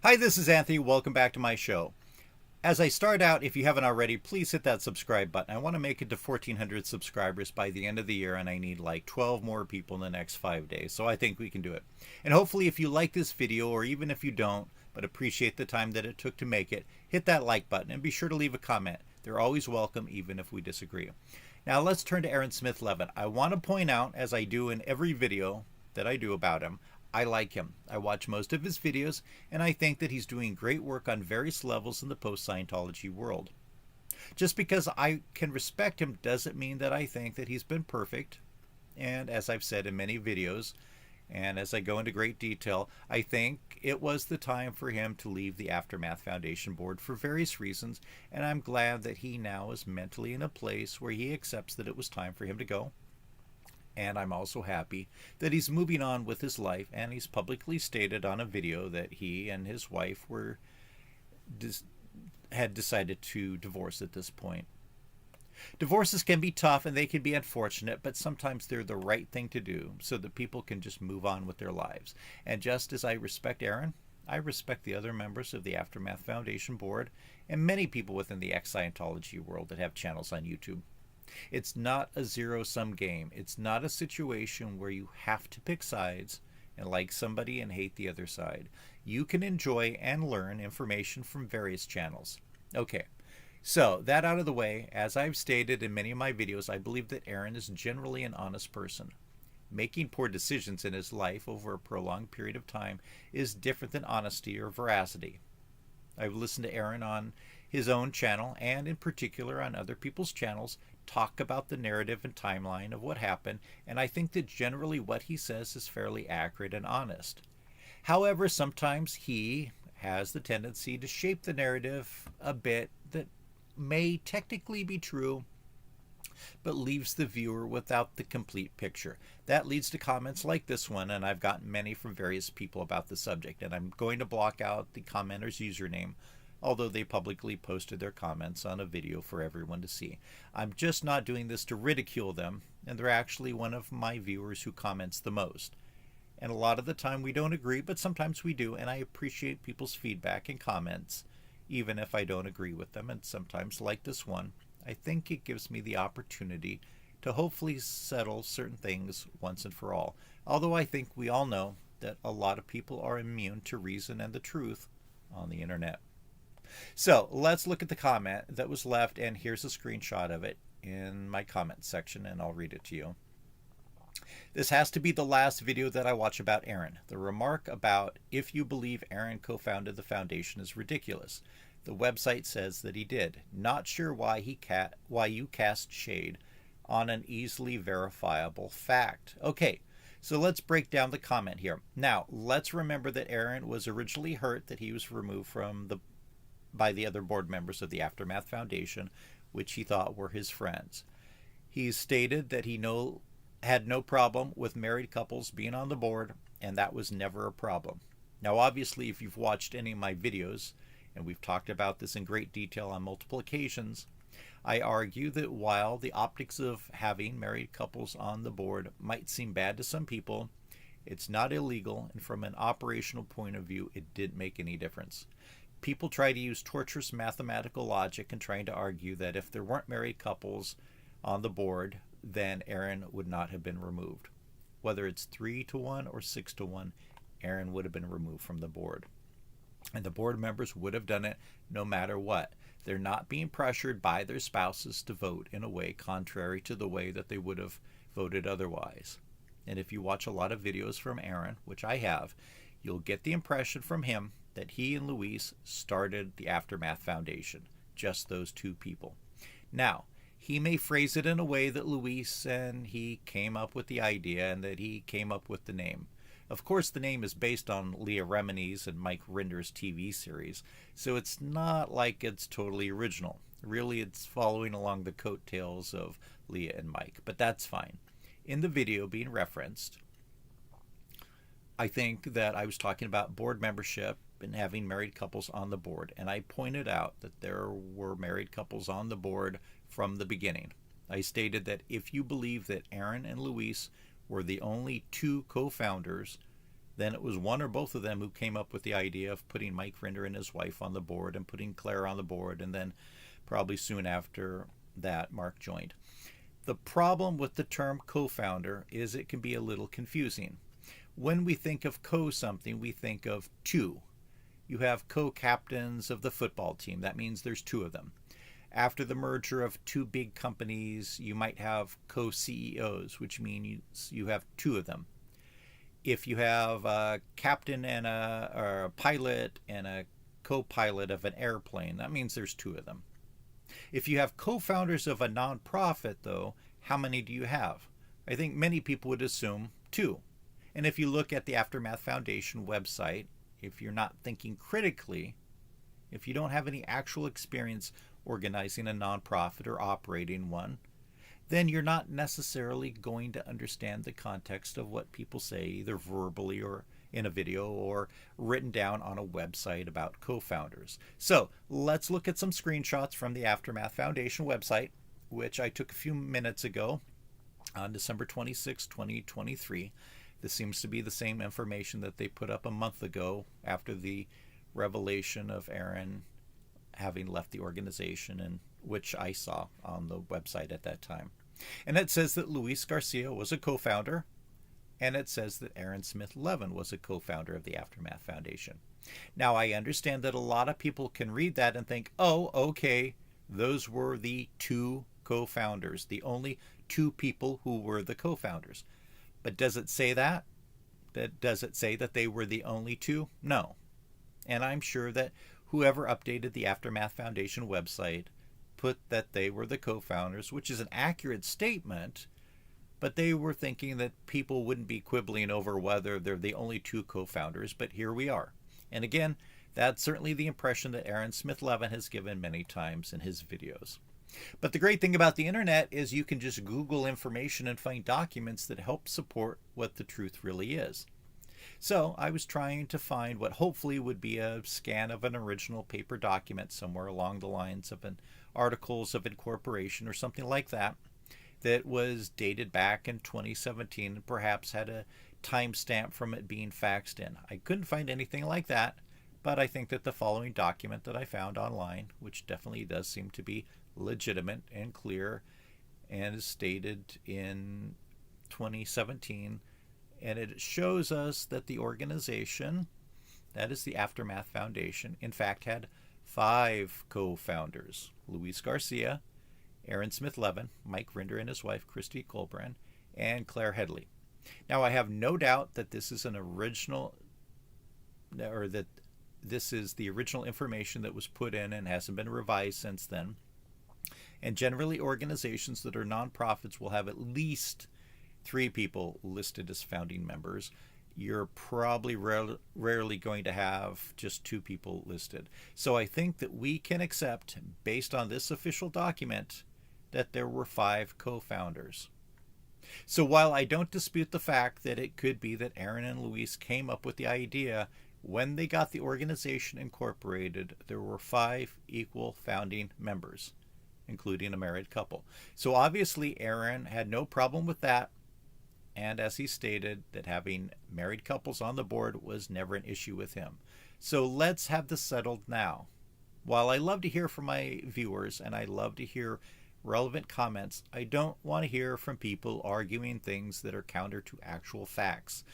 Hi, this is Anthony. Welcome back to my show. As I start out, if you haven't already, please hit that subscribe button. I want to make it to 1,400 subscribers by the end of the year, and I need like 12 more people in the next 5 days. So I think we can do it. And hopefully, if you like this video, or even if you don't, but appreciate the time that it took to make it, hit that like button and be sure to leave a comment. They're always welcome, even if we disagree. Now, let's turn to Aaron Smith-Levin. I want to point out, as I do in every video that I do about him, I like him. I watch most of his videos, and I think that he's doing great work on various levels in the post-Scientology world. Just because I can respect him doesn't mean that I think that he's been perfect. And as I've said in many videos, and as I go into great detail, I think it was the time for him to leave the Aftermath Foundation board for various reasons, and I'm glad that he now is mentally in a place where he accepts that it was time for him to go. And I'm also happy that he's moving on with his life, and he's publicly stated on a video that he and his wife had decided to divorce at this point. Divorces can be tough and they can be unfortunate, but sometimes they're the right thing to do so that people can just move on with their lives. And just as I respect Aaron, I respect the other members of the Aftermath Foundation board and many people within the ex-Scientology world that have channels on YouTube. It's not a zero-sum game. It's not a situation where you have to pick sides and like somebody and hate the other side. You can enjoy and learn information from various channels. Okay, so that out of the way, as I've stated in many of my videos, I believe that Aaron is generally an honest person. Making poor decisions in his life over a prolonged period of time is different than honesty or veracity. I've listened to Aaron on his own channel and in particular on other people's channels talk about the narrative and timeline of what happened, and I think that generally what he says is fairly accurate and honest. However, sometimes he has the tendency to shape the narrative a bit that may technically be true, but leaves the viewer without the complete picture. That leads to comments like this one, and I've gotten many from various people about the subject, and I'm going to block out the commenter's username, although they publicly posted their comments on a video for everyone to see. I'm just not doing this to ridicule them, and they're actually one of my viewers who comments the most. And a lot of the time we don't agree, but sometimes we do, and I appreciate people's feedback and comments, even if I don't agree with them, and sometimes, like this one, I think it gives me the opportunity to hopefully settle certain things once and for all. Although I think we all know that a lot of people are immune to reason and the truth on the internet. So let's look at the comment that was left, and here's a screenshot of it in my comment section, and I'll read it to you. This has to be the last video that I watch about Aaron. The remark about if you believe Aaron co-founded the foundation is ridiculous. The website says that he did. Not sure why you cast shade on an easily verifiable fact. Okay, so let's break down the comment here. Now, let's remember that Aaron was originally hurt that he was removed by the other board members of the Aftermath Foundation, which he thought were his friends. He stated that he had no problem with married couples being on the board, and that was never a problem. Now, obviously, if you've watched any of my videos, and we've talked about this in great detail on multiple occasions, I argue that while the optics of having married couples on the board might seem bad to some people, it's not illegal, and from an operational point of view, it didn't make any difference. People try to use torturous mathematical logic and trying to argue that if there weren't married couples on the board, then Aaron would not have been removed. Whether it's 3-1 or 6-1, Aaron would have been removed from the board. And the board members would have done it no matter what. They're not being pressured by their spouses to vote in a way contrary to the way that they would have voted otherwise. And if you watch a lot of videos from Aaron, which I have, you'll get the impression from him that he and Luis started the Aftermath Foundation, just those two people. Now, he may phrase it in a way that Luis and he came up with the idea and that he came up with the name. Of course, the name is based on Leah Remini's and Mike Rinder's TV series, so it's not like it's totally original. Really, it's following along the coattails of Leah and Mike, but that's fine. In the video being referenced, I think that I was talking about board membership and having married couples on the board, and I pointed out that there were married couples on the board from the beginning. I stated that if you believe that Aaron and Luis were the only two co-founders, then it was one or both of them who came up with the idea of putting Mike Rinder and his wife on the board and putting Claire on the board, and then probably soon after that, Mark joined. The problem with the term co-founder is it can be a little confusing. When we think of co-something, we think of two. You have co-captains of the football team. That means there's two of them. After the merger of two big companies, you might have co-CEOs, which means you have two of them. If you have a captain and a pilot and a co-pilot of an airplane, that means there's two of them. If you have co-founders of a nonprofit, though, how many do you have? I think many people would assume two. And if you look at the Aftermath Foundation website, if you're not thinking critically, if you don't have any actual experience organizing a nonprofit or operating one, then you're not necessarily going to understand the context of what people say, either verbally or in a video or written down on a website about co-founders. So let's look at some screenshots from the Aftermath Foundation website, which I took a few minutes ago on December 26, 2023. This seems to be the same information that they put up a month ago after the revelation of Aaron having left the organization, and which I saw on the website at that time. And it says that Luis Garcia was a co-founder, and it says that Aaron Smith-Levin was a co-founder of the Aftermath Foundation. Now, I understand that a lot of people can read that and think, oh, okay, those were the two co-founders, the only two people who were the co-founders. But does it say that? Does it say that they were the only two? No. And I'm sure that whoever updated the Aftermath Foundation website put that they were the co-founders, which is an accurate statement, but they were thinking that people wouldn't be quibbling over whether they're the only two co-founders, but here we are. And again, that's certainly the impression that Aaron Smith-Levin has given many times in his videos. But the great thing about the internet is you can just Google information and find documents that help support what the truth really is. So I was trying to find what hopefully would be a scan of an original paper document somewhere along the lines of an articles of incorporation or something like that, that was dated back in 2017 and perhaps had a timestamp from it being faxed in. I couldn't find anything like that, but I think that the following document that I found online, which definitely does seem to be legitimate and clear and is stated in 2017, and it shows us that the organization, that is the Aftermath Foundation, in fact had 5 co-founders: Luis Garcia, Aaron Smith-Levin, Mike Rinder and his wife Christy Colbrand, and Claire Headley. Now, I have no doubt that this is an original, or that this is the original information that was put in and hasn't been revised since then. And generally, organizations that are nonprofits will have at least 3 people listed as founding members. You're probably rarely going to have just 2 people listed. So I think that we can accept, based on this official document, that there were 5 co-founders. So while I don't dispute the fact that it could be that Aaron and Luis came up with the idea when they got the organization incorporated, there were 5 equal founding members, including a married couple. So obviously Aaron had no problem with that, and as he stated, that having married couples on the board was never an issue with him. So let's have this settled now. While I love to hear from my viewers and I love to hear relevant comments, I don't want to hear from people arguing things that are counter to actual facts.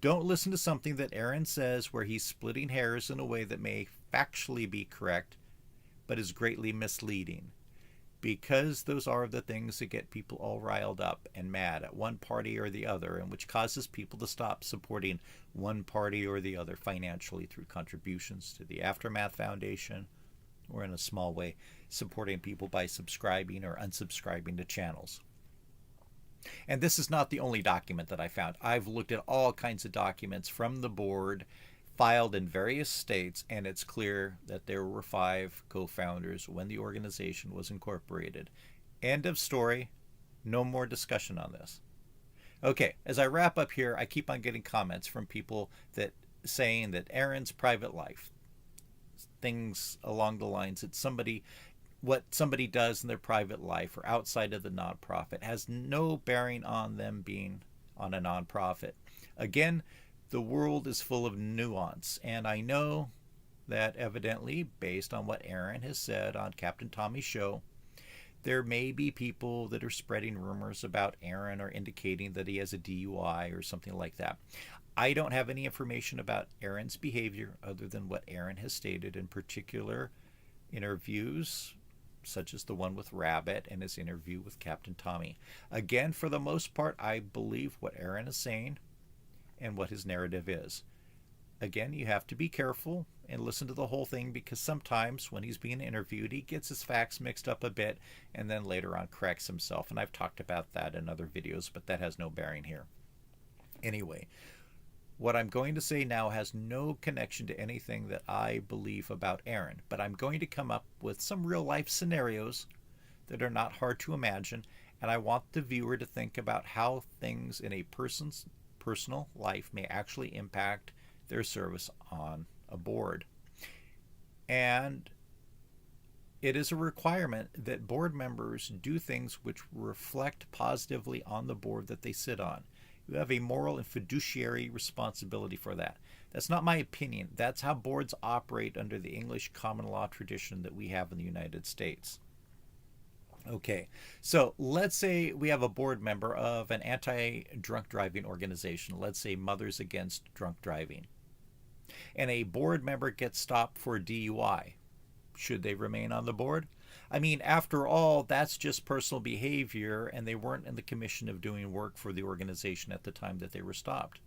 Don't listen to something that Aaron says where he's splitting hairs in a way that may factually be correct, but is greatly misleading. Because those are the things that get people all riled up and mad at one party or the other, and which causes people to stop supporting one party or the other financially through contributions to the Aftermath Foundation, or in a small way, supporting people by subscribing or unsubscribing to channels. And this is not the only document that I found. I've looked at all kinds of documents from the board filed in various states, and it's clear that there were 5 co-founders when the organization was incorporated. End of story. No more discussion on this. Okay, as I wrap up here, I keep on getting comments from people that saying that Aaron's private life, things along the lines that what somebody does in their private life or outside of the nonprofit has no bearing on them being on a nonprofit. Again, The world is full of nuance, and I know that evidently, based on what Aaron has said on Captain Tommy's show, there may be people that are spreading rumors about Aaron or indicating that he has a DUI or something like that. I don't have any information about Aaron's behavior other than what Aaron has stated in particular interviews, such as the one with Rabbit and his interview with Captain Tommy. Again, for the most part, I believe what Aaron is saying and what his narrative is. Again, you have to be careful and listen to the whole thing, because sometimes when he's being interviewed, he gets his facts mixed up a bit and then later on corrects himself. And I've talked about that in other videos, but that has no bearing here. Anyway, what I'm going to say now has no connection to anything that I believe about Aaron, but I'm going to come up with some real life scenarios that are not hard to imagine, and I want the viewer to think about how things in a person's personal life may actually impact their service on a board. And it is a requirement that board members do things which reflect positively on the board that they sit on. You have a moral and fiduciary responsibility for that. That's not my opinion. That's how boards operate under the English common law tradition that we have in the United States. Okay, so let's say we have a board member of an anti-drunk driving organization. Let's say Mothers Against Drunk Driving. And a board member gets stopped for a DUI. Should they remain on the board? I mean, after all, that's just personal behavior, and they weren't in the commission of doing work for the organization at the time that they were stopped.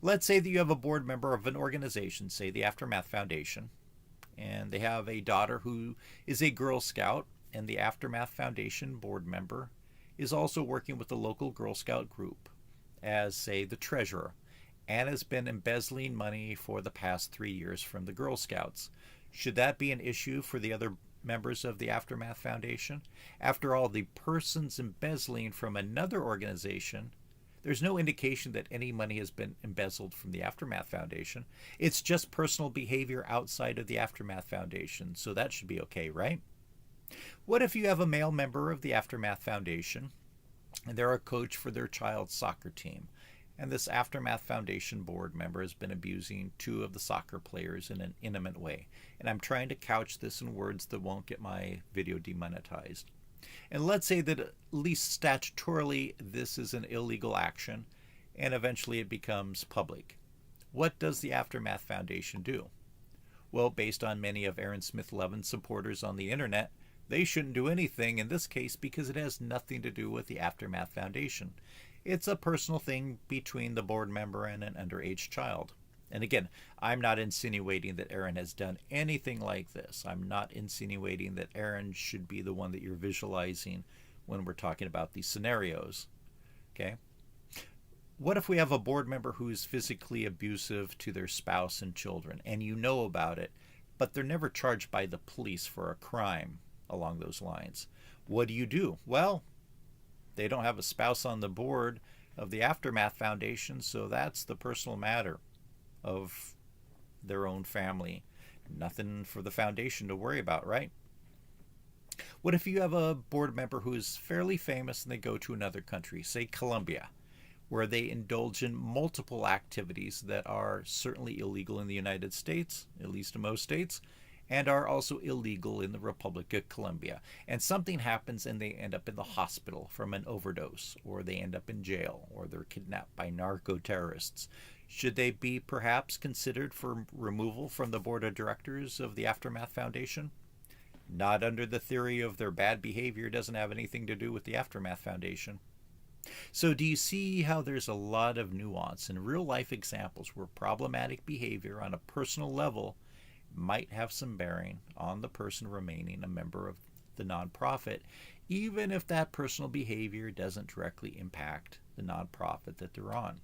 Let's say that you have a board member of an organization, say the Aftermath Foundation, and they have a daughter who is a Girl Scout, and the Aftermath Foundation board member is also working with the local Girl Scout group as, say, the treasurer, and has been embezzling money for the past 3 years from the Girl Scouts. Should that be an issue for the other members of the Aftermath Foundation? After all, the person's embezzling from another organization. There's no indication that any money has been embezzled from the Aftermath Foundation. It's just personal behavior outside of the Aftermath Foundation, so that should be okay, right? What if you have a male member of the Aftermath Foundation and they're a coach for their child's soccer team, and this Aftermath Foundation board member has been abusing 2 of the soccer players in an intimate way? And I'm trying to couch this in words that won't get my video demonetized. And let's say that at least statutorily this is an illegal action, and eventually it becomes public. What does the Aftermath Foundation do? Well, based on many of Aaron Smith-Levin supporters on the internet, they shouldn't do anything in this case because it has nothing to do with the Aftermath Foundation. It's a personal thing between the board member and an underage child. And again, I'm not insinuating that Aaron has done anything like this. I'm not insinuating that Aaron should be the one that you're visualizing when we're talking about these scenarios. Okay? What if we have a board member who is physically abusive to their spouse and children, and you know about it, but they're never charged by the police for a crime along those lines? What do? Well, they don't have a spouse on the board of the Aftermath Foundation, so that's the personal matter of their own family. Nothing for the foundation to worry about, right? What if you have a board member who is fairly famous and they go to another country, say Colombia, where they indulge in multiple activities that are certainly illegal in the United States, at least in most states, and are also illegal in the Republic of Colombia. And something happens and they end up in the hospital from an overdose, or they end up in jail, or they're kidnapped by narco-terrorists. Should they be perhaps considered for removal from the board of directors of the Aftermath Foundation? Not under the theory of their bad behavior doesn't have anything to do with the Aftermath Foundation. So do you see how there's a lot of nuance and real life examples where problematic behavior on a personal level might have some bearing on the person remaining a member of the nonprofit, even if that personal behavior doesn't directly impact the nonprofit that they're on?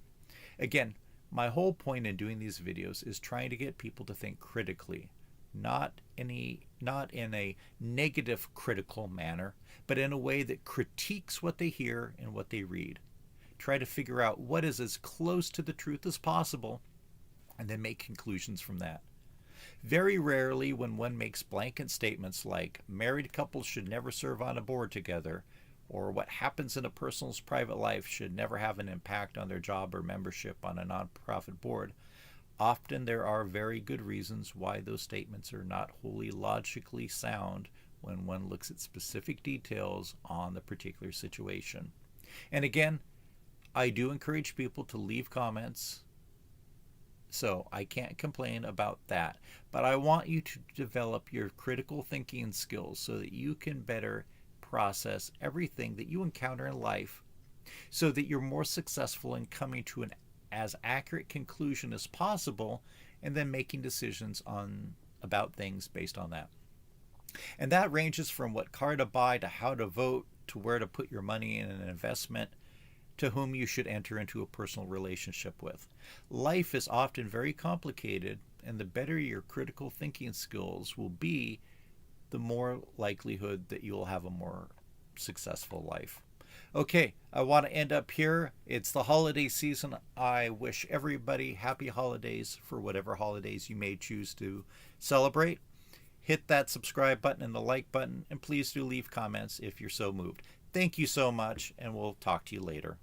Again, my whole point in doing these videos is trying to get people to think critically, not in a negative critical manner, but in a way that critiques what they hear and what they read. Try to figure out what is as close to the truth as possible, and then make conclusions from that. Very rarely when one makes blanket statements like married couples should never serve on a board together, or what happens in a person's private life should never have an impact on their job or membership on a nonprofit board, often there are very good reasons why those statements are not wholly logically sound when one looks at specific details on the particular situation. And again, I do encourage people to leave comments, so I can't complain about that. But I want you to develop your critical thinking skills so that you can better process everything that you encounter in life, so that you're more successful in coming to an as accurate conclusion as possible, and then making decisions about things based on that. And that ranges from what car to buy, to how to vote, to where to put your money in an investment, to whom you should enter into a personal relationship with. Life is often very complicated, and the better your critical thinking skills will be, the more likelihood that you'll have a more successful life. Okay, I want to end up here. It's the holiday season. I wish everybody happy holidays for whatever holidays you may choose to celebrate. Hit that subscribe button and the like button, and please do leave comments if you're so moved. Thank you so much, and we'll talk to you later.